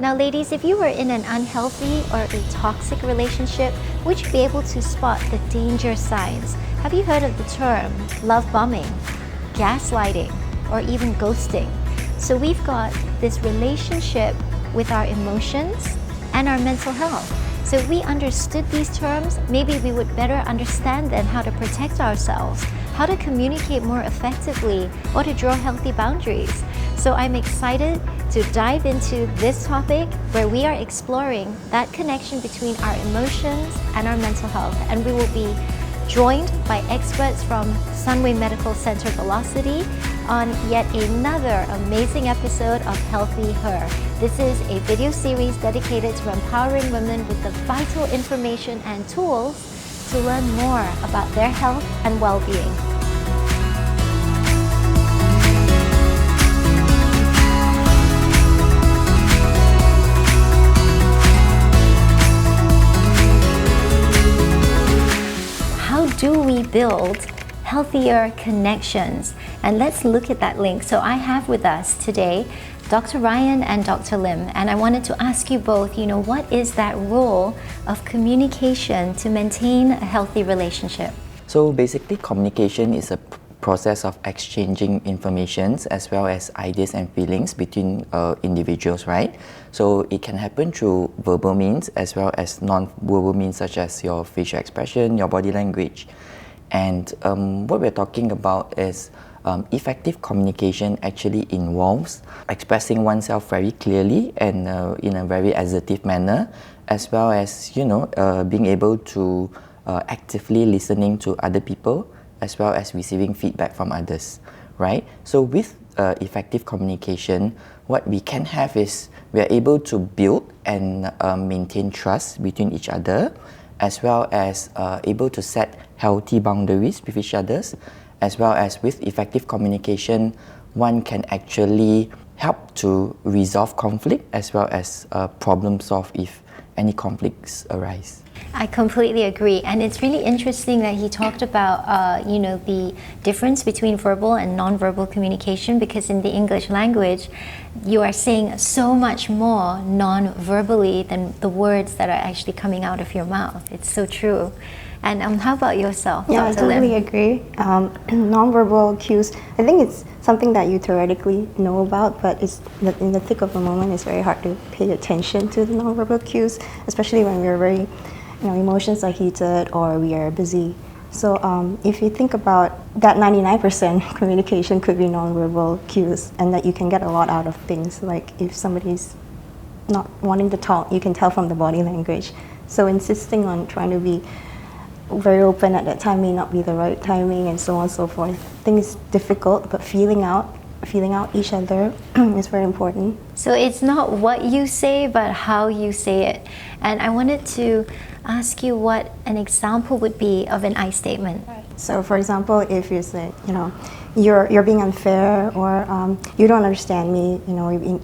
Now ladies, if you were in an unhealthy or a toxic relationship, would you be able to spot the danger signs? Have you heard of the term love bombing, gaslighting, or even ghosting? So we've got this relationship with our emotions and our mental health. So if we understood these terms, maybe we would better understand then how to protect ourselves, how to communicate more effectively, or to draw healthy boundaries. So I'm excited to dive into this topic where we are exploring that connection between our emotions and our mental health. And we will be joined by experts from Sunway Medical Centre Velocity on yet another amazing episode of HealthyHER. This is a video series dedicated to empowering women with the vital information and tools to learn more about their health and well-being. How do we build healthier connections? And let's look at that link. So I have with us today Dr. Ryan and Dr. Lim, and I wanted to ask you both, what is that role of communication to maintain a healthy relationship? So basically, communication is a process of exchanging information as well as ideas and feelings between individuals, right? So it can happen through verbal means as well as non-verbal means such as your facial expression, your body language. And what we're talking about is effective communication actually involves expressing oneself very clearly and in a very assertive manner, as well as being able to actively listening to other people, as well as receiving feedback from others, right? So with effective communication, what we can have is we are able to build and maintain trust between each other, as well as able to set healthy boundaries with each other, as well as with effective communication, one can actually help to resolve conflict as well as problem solve if any conflicts arise. I completely agree, and it's really interesting that he talked about the difference between verbal and non-verbal communication, because in the English language you are saying so much more non-verbally than the words that are actually coming out of your mouth. It's so true. And how about yourself, Yeah, Dr. I totally Lim? agree. Non-verbal cues, I think it's something that you theoretically know about, but in the thick of the moment, it's very hard to pay attention to the non-verbal cues, especially when we're very, emotions are heated or we are busy. So if you think about that, 99% communication could be non-verbal cues, and that you can get a lot out of things. Like if somebody's not wanting to talk, you can tell from the body language. So insisting on trying to be very open at that time may not be the right timing, and so on and so forth. I think it's difficult, but feeling out each other is very important. So it's not what you say, but how you say it. And I wanted to ask you what an example would be of an I statement. So for example, if you say, you're being unfair, or you don't understand me,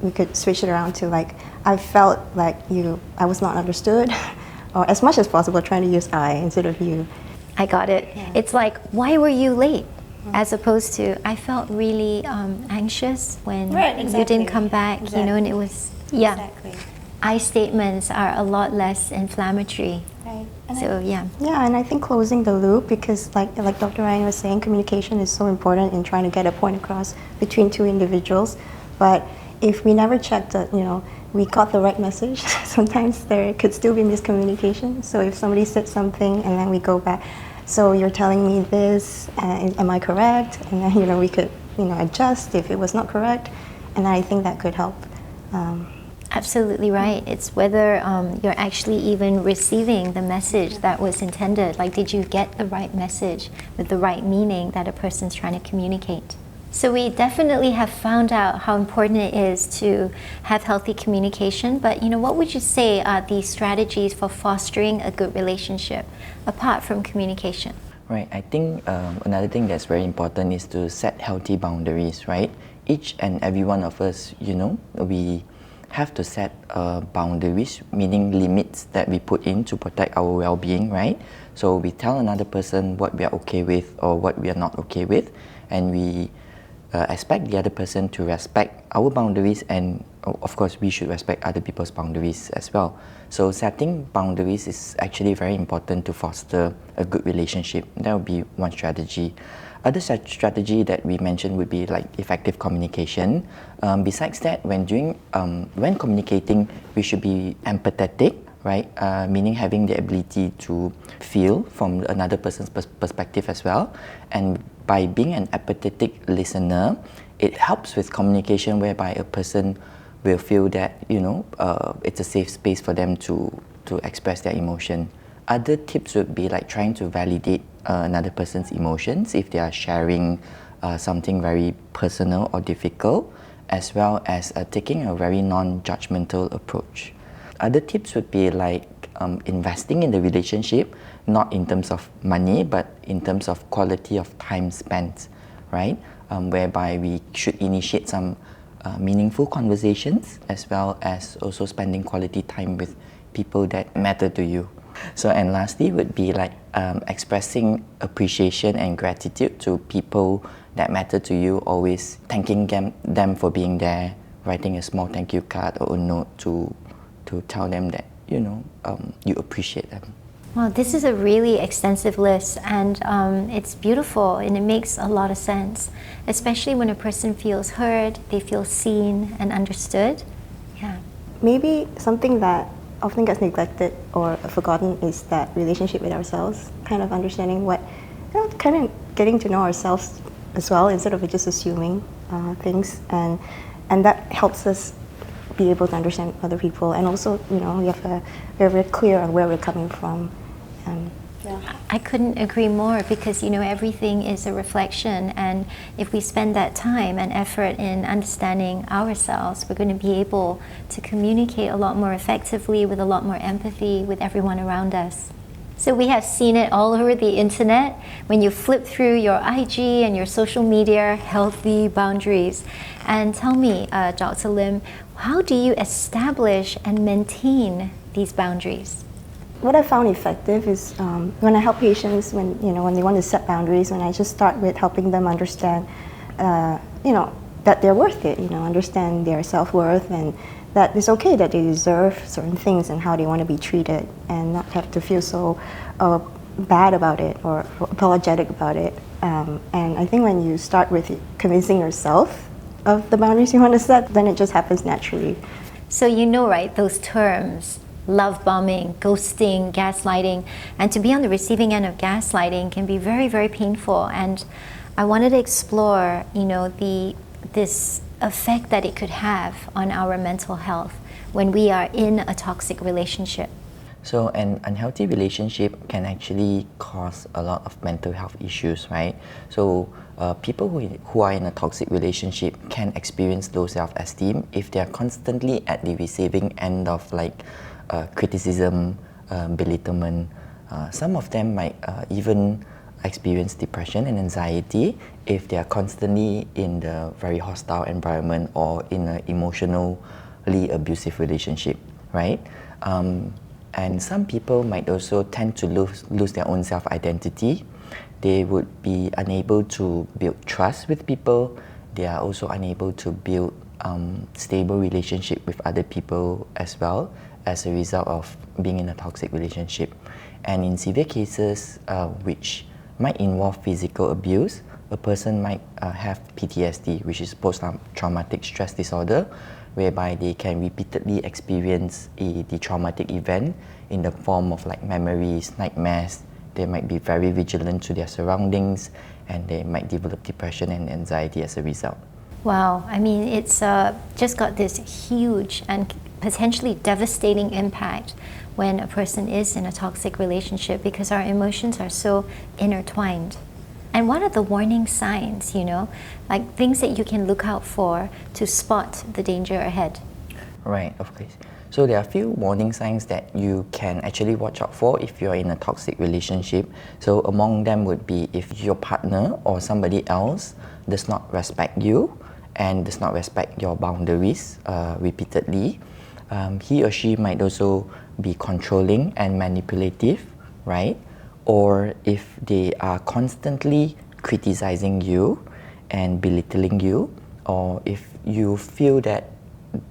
we could switch it around to like, I felt like I was not understood. Or as much as possible, trying to use I instead of you. I got it. Yeah. It's like, why were you late? As opposed to, I felt really anxious when you didn't come back, and it was, Exactly. I statements are a lot less inflammatory. Right. Yeah, and I think closing the loop, because like Dr. Ryan was saying, communication is so important in trying to get a point across between two individuals. But if we never check that, we got the right message, sometimes there could still be miscommunication. So if somebody said something and then we go back, so you're telling me this, am I correct? And then we could adjust if it was not correct, and I think that could help. Absolutely right. It's whether you're actually even receiving the message that was intended. Like, did you get the right message with the right meaning that a person's trying to communicate? So we definitely have found out how important it is to have healthy communication, but what would you say are the strategies for fostering a good relationship apart from communication? Right, I think another thing that's very important is to set healthy boundaries, right? Each and every one of us, we have to set boundaries, meaning limits that we put in to protect our well-being, right? So we tell another person what we are okay with or what we are not okay with, and we expect the other person to respect our boundaries and of course, we should respect other people's boundaries as well. So setting boundaries is actually very important to foster a good relationship. That would be one strategy. Other strategy that we mentioned would be like effective communication. Besides that, when communicating, we should be empathetic, right? Meaning having the ability to feel from another person's perspective as well. And by being an empathetic listener, it helps with communication, whereby a person will feel that it's a safe space for them to express their emotion. Other tips would be like trying to validate another person's emotions if they are sharing something very personal or difficult, as well as taking a very non-judgmental approach. Other tips would be like investing in the relationship, not in terms of money, but in terms of quality of time spent, right? Whereby we should initiate some meaningful conversations, as well as also spending quality time with people that matter to you. So, and lastly would be like expressing appreciation and gratitude to people that matter to you, always thanking them for being there, writing a small thank you card or a note to tell them that you appreciate them. Well, this is a really extensive list, and it's beautiful, and it makes a lot of sense, especially when a person feels heard, they feel seen and understood. Yeah. Maybe something that often gets neglected or forgotten is that relationship with ourselves, kind of understanding kind of getting to know ourselves as well, instead of just assuming things, and that helps us be able to understand other people, and also we're very clear on where we're coming from. I couldn't agree more, because everything is a reflection, and if we spend that time and effort in understanding ourselves, we're going to be able to communicate a lot more effectively, with a lot more empathy with everyone around us. So we have seen it all over the internet. When you flip through your IG and your social media, healthy boundaries. And tell me, Dr. Lim, how do you establish and maintain these boundaries? What I found effective is when I help patients, when they want to set boundaries, when I just start with helping them understand, that they're worth it, understand their self-worth, and that it's okay that they deserve certain things and how they want to be treated, and not have to feel so bad about it or apologetic about it. And I think when you start with convincing yourself of the boundaries you want to set, then it just happens naturally. So right, those terms, love bombing, ghosting, gaslighting, and to be on the receiving end of gaslighting can be very, very painful. And I wanted to explore, this effect that it could have on our mental health when we are in a toxic relationship. So an unhealthy relationship can actually cause a lot of mental health issues, right? So people who are in a toxic relationship can experience low self-esteem if they are constantly at the receiving end of criticism, belittlement. Some of them might even experience depression and anxiety if they are constantly in the very hostile environment or in an emotionally abusive relationship, right? And some people might also tend to lose their own self-identity. They would be unable to build trust with people. They are also unable to build stable relationship with other people as well, as a result of being in a toxic relationship. And in severe cases which might involve physical abuse, a person might have PTSD, which is post-traumatic stress disorder, whereby they can repeatedly experience the traumatic event in the form of memories, nightmares. They might be very vigilant to their surroundings, and they might develop depression and anxiety as a result. Wow, it's just got this huge and potentially devastating impact when a person is in a toxic relationship, because our emotions are so intertwined. And what are the warning signs, things that you can look out for to spot the danger ahead? Right, of course. So there are a few warning signs that you can actually watch out for if you're in a toxic relationship. So among them would be if your partner or somebody else does not respect you and does not respect your boundaries repeatedly. He or she might also be controlling and manipulative, right? Or if they are constantly criticizing you and belittling you, or if you feel that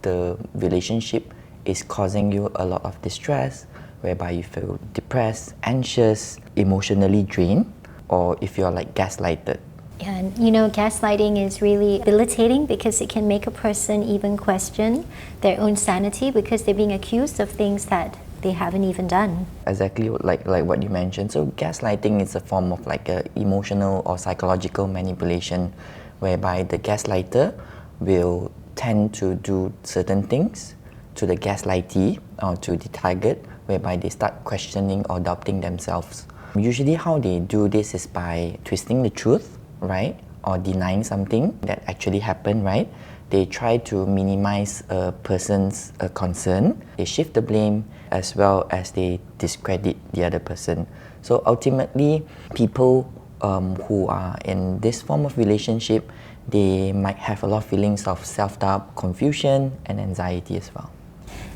the relationship is causing you a lot of distress, whereby you feel depressed, anxious, emotionally drained, or if you're like gaslighted. And you know, gaslighting is really debilitating because it can make a person even question their own sanity because they're being accused of things that they haven't even done. Exactly like what you mentioned. So gaslighting is a form of like a emotional or psychological manipulation whereby the gaslighter will tend to do certain things to the gaslightee or to the target, whereby they start questioning or doubting themselves. Usually how they do this is by twisting the truth, right? Or denying something that actually happened, right? They try to minimize a person's concern. They shift the blame as well as they discredit the other person. So ultimately, people who are in this form of relationship, they might have a lot of feelings of self-doubt, confusion, and anxiety as well.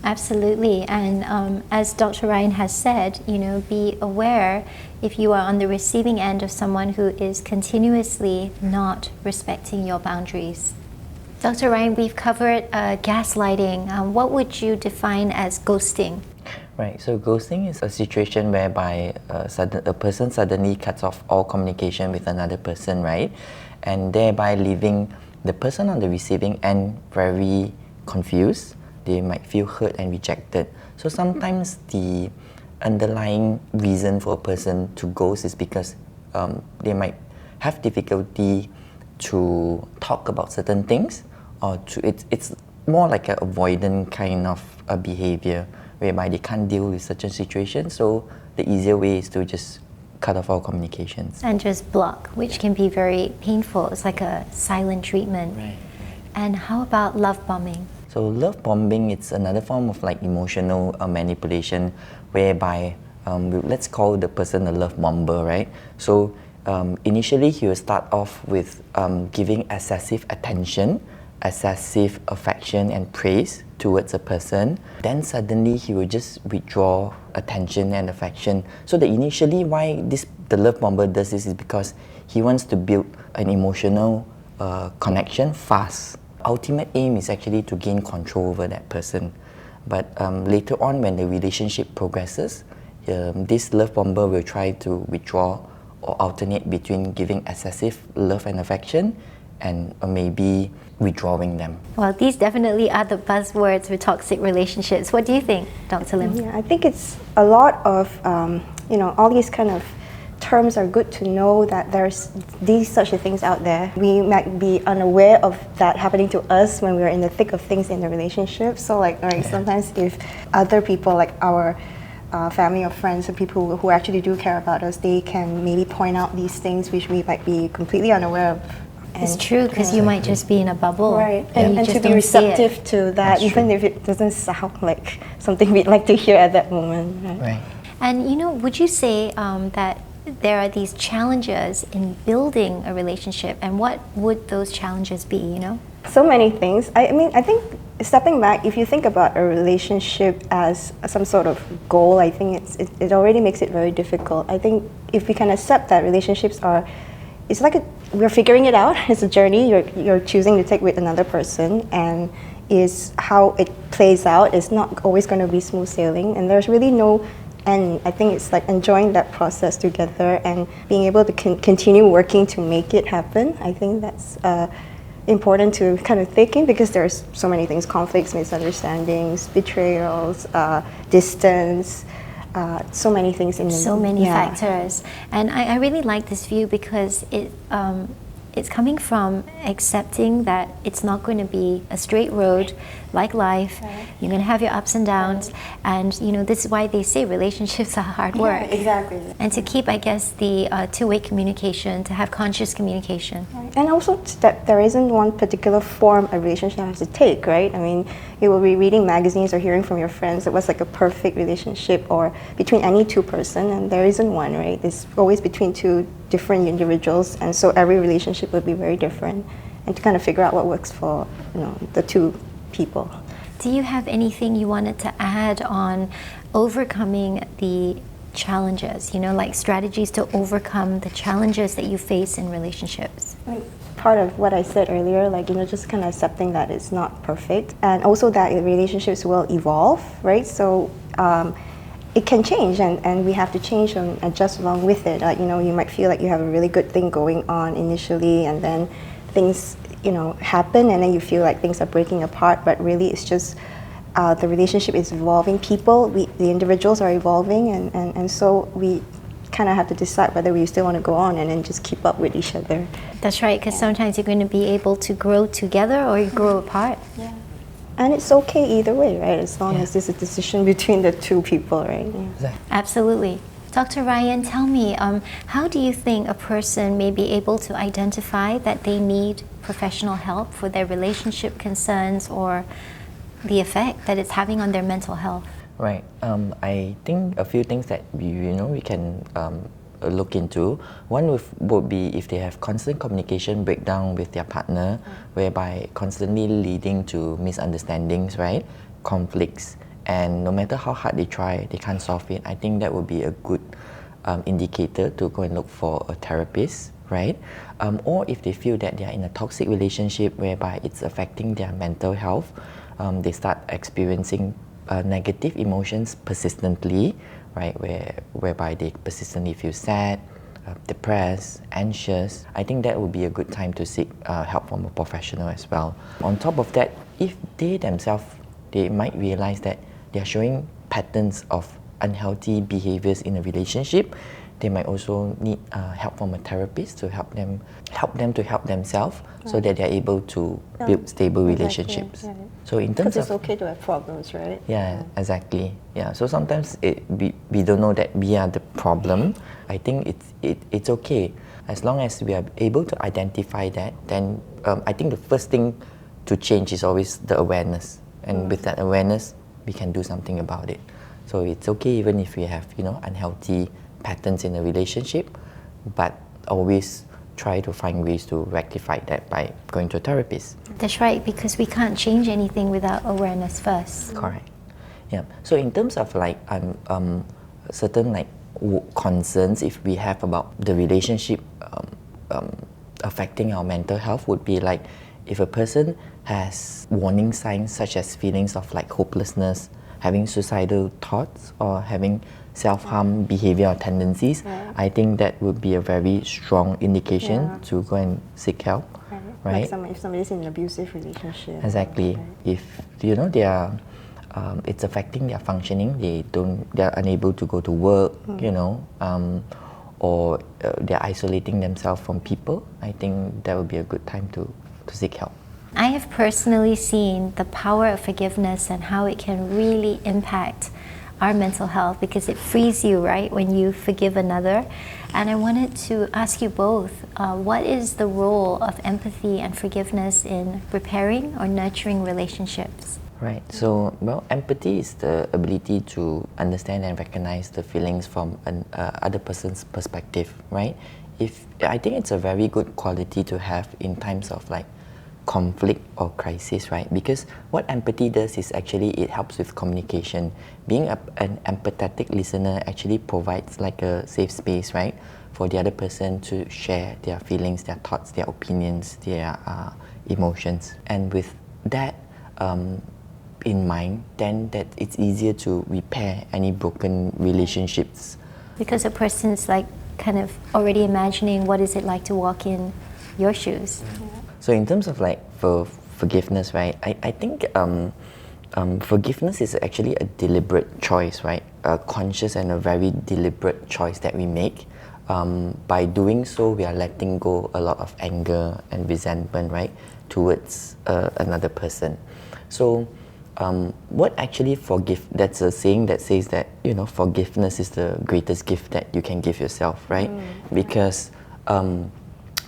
Absolutely, and as Dr. Ryan has said, you know, be aware if you are on the receiving end of someone who is continuously not respecting your boundaries. Dr. Ryan, we've covered gaslighting. What would you define as ghosting? Right, so ghosting is a situation whereby a person suddenly cuts off all communication with another person, right? And thereby leaving the person on the receiving end very confused. They might feel hurt and rejected. So sometimes the underlying reason for a person to ghost is because they might have difficulty to talk about certain things, or it's more like an avoidant kind of a behavior whereby they can't deal with such a situation. So the easier way is to just cut off all communications. And just block, which can be very painful. It's like a silent treatment. Right. And how about love bombing? So love bombing, it's another form of like emotional manipulation whereby let's call the person a love bomber, right? So initially he will start off with giving excessive attention, excessive affection and praise towards a person. Then suddenly he will just withdraw attention and affection. So initially why the love bomber does this is because he wants to build an emotional connection fast. Ultimate aim is actually to gain control over that person. But later on when the relationship progresses, this love bomber will try to withdraw or alternate between giving excessive love and affection and maybe withdrawing them. Well, these definitely are the buzzwords with toxic relationships. What do you think, Dr. Lim? Yeah, I think it's a lot of, all these kind of terms are good to know that there's these such things out there. We might be unaware of that happening to us when we're in the thick of things in the relationship. So sometimes if other people like our family or friends or people who actually do care about us, they can maybe point out these things which we might be completely unaware of. It's true, because you might just be in a bubble. Right, and to be receptive to that, even if it doesn't sound like something we'd like to hear at that moment. Right. And would you say that there are these challenges in building a relationship, and what would those challenges be, So many things. I think stepping back, if you think about a relationship as some sort of goal, I think it already makes it very difficult. I think if we can accept that relationships it's like we're figuring it out. It's a journey you're choosing to take with another person, and is how it plays out. It's not always going to be smooth sailing, and there's really no end. I think it's like enjoying that process together and being able to continue working to make it happen. I think that's important to kind of think in, because there's so many things: conflicts, misunderstandings, betrayals, distance. So many things in so many factors. And I really like this view because it's coming from accepting that it's not going to be a straight road like life. Right. You're going to have your ups and downs, and this is why they say relationships are hard work. Yeah, exactly. And to keep, I guess, the two-way communication, to have conscious communication. Right. And also that there isn't one particular form a relationship has to take, right? I mean, you will be reading magazines or hearing from your friends that what's like a perfect relationship or between any two person, and there isn't one, right? It's always between two different individuals, and so every relationship will be very different, and to kind of figure out what works for the two people. Do you have anything you wanted to add on overcoming the challenges, like strategies to overcome the challenges that you face in relationships? part of what I said earlier, like, just kind of accepting that it's not perfect, and also that relationships will evolve, right? So it can change, and we have to change and adjust along with it. You might feel like you have a really good thing going on initially, and then things, happen, and then you feel like things are breaking apart, but really it's just the relationship is evolving. The individuals are evolving, and so we kind of have to decide whether we still want to go on and then just keep up with each other. That's right, because sometimes you're going to be able to grow together or you grow apart. Yeah. And it's okay either way, right? As long as it's a decision between the two people, right? Yeah. Absolutely. Dr. Ryan, tell me, how do you think a person may be able to identify that they need professional help for their relationship concerns or the effect that it's having on their mental health? Right. I think a few things that we can look into. One would be if they have constant communication breakdown with their partner, whereby constantly leading to misunderstandings, right? Conflicts, and no matter how hard they try, they can't solve it. I think that would be a good indicator to go and look for a therapist, right? Or if they feel that they are in a toxic relationship whereby it's affecting their mental health, they start experiencing negative emotions persistently, right? Whereby they persistently feel sad, depressed, anxious. I think that would be a good time to seek help from a professional as well. On top of that, if they themselves, they might realize that they are showing patterns of unhealthy behaviors in a relationship, they might also need help from a therapist to help them to help themselves, so that they're able to build stable relationships. Right. So in terms Because of it's okay to have problems, right? yeah, exactly. Yeah. So sometimes we don't know that we are the problem. I think it's okay as long as we are able to identify that. Then I think the first thing to change is always the awareness, and with that awareness, we can do something about it. So it's okay even if we have unhealthy patterns in a relationship, but always try to find ways to rectify that by going to a therapist. That's right, because we can't change anything without awareness first. Correct. Yeah. So in terms of certain concerns if we have about the relationship affecting our mental health would be like if a person has warning signs such as feelings of hopelessness, having suicidal thoughts, or having self-harm behavior or tendencies, I think that would be a very strong indication to go and seek help. Right? Like if somebody's in an abusive relationship. Exactly. If they are, it's affecting their functioning. They are unable to go to work. Or they're isolating themselves from people. I think that would be a good time to seek help. I have personally seen the power of forgiveness and how it can really impact our mental health, because it frees you, right, when you forgive another. And I wanted to ask you both, what is the role of empathy and forgiveness in repairing or nurturing relationships? Right. So, empathy is the ability to understand and recognize the feelings from other person's perspective, right? I think it's a very good quality to have in times of conflict or crisis, right? Because what empathy does is actually it helps with communication. Being an empathetic listener actually provides a safe space, right, for the other person to share their feelings, their thoughts, their opinions, their emotions. And with that in mind, then that it's easier to repair any broken relationships. Because a person's kind of already imagining what is it like to walk in your shoes. So in terms of for forgiveness, right, I think forgiveness is actually a deliberate choice, right? A conscious and a very deliberate choice that we make. By doing so, we are letting go a lot of anger and resentment, right, towards another person. So what actually that's a saying that says that, forgiveness is the greatest gift that you can give yourself, right? Because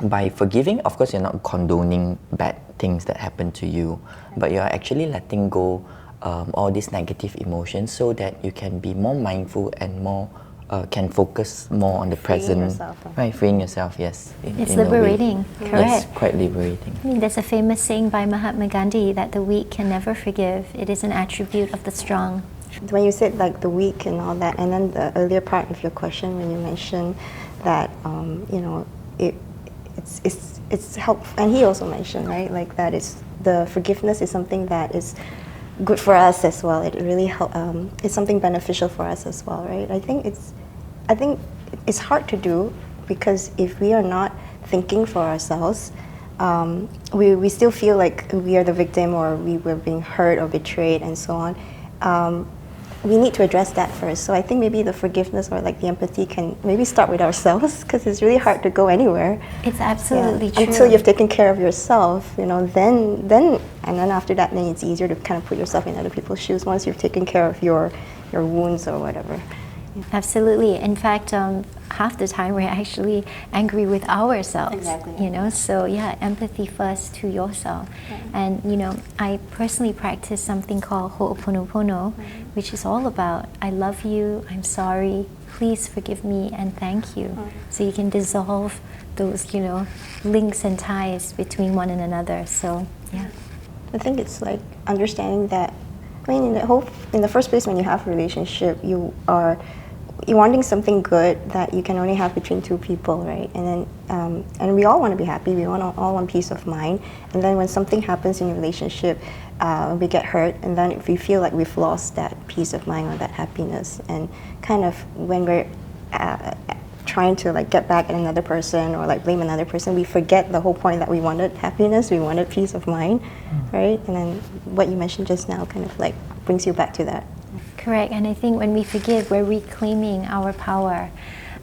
by forgiving, of course, you're not condoning bad things that happen to you, but you're actually letting go all these negative emotions so that you can be more mindful and more can focus more on the present. Yourself, right? Freeing yourself, yes. It's liberating, correct? Yes, quite liberating. I mean, there's a famous saying by Mahatma Gandhi that the weak can never forgive. It is an attribute of the strong. When you said the weak and all that, and then the earlier part of your question when you mentioned that it's help, and he also mentioned, right, like that is the forgiveness is something that is good for us as well. It really it's something beneficial for us as well, right? I think it's hard to do because if we are not thinking for ourselves, we still feel like we are the victim or we were being hurt or betrayed and so on. We need to address that first. So I think maybe the forgiveness or like the empathy can maybe start with ourselves because it's really hard to go anywhere. It's absolutely true. Until you've taken care of yourself, you know, then after that, then it's easier to kind of put yourself in other people's shoes once you've taken care of your wounds or whatever. Absolutely. In fact, half the time we're actually angry with ourselves. Exactly. You know, so yeah, empathy first to yourself. And you know, I personally practice something called Ho'oponopono, which is all about I love you, I'm sorry, please forgive me, and thank you. So you can dissolve those, you know, links and ties between one and another. So yeah. I think it's like understanding that. I mean, in the first place, when you have a relationship, you're wanting something good that you can only have between two people, right? And then, and we all want to be happy. We all want peace of mind. And then when something happens in your relationship, we get hurt, and then if we feel like we've lost that peace of mind or that happiness, and kind of when we're trying to like get back at another person or like blame another person, we forget the whole point that we wanted happiness, we wanted peace of mind, right? And then what you mentioned just now kind of like brings you back to that. Correct, and I think when we forgive, we're reclaiming our power.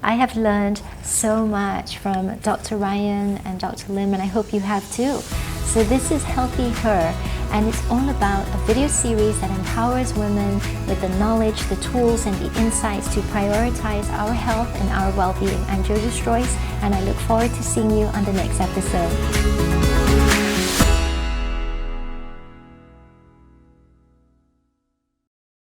I have learned so much from Dr. Ryan and Dr. Lim, and I hope you have too. So this is HealthyHER, and it's all about a video series that empowers women with the knowledge, the tools, and the insights to prioritize our health and our well-being. I'm Jojo Struys, and I look forward to seeing you on the next episode.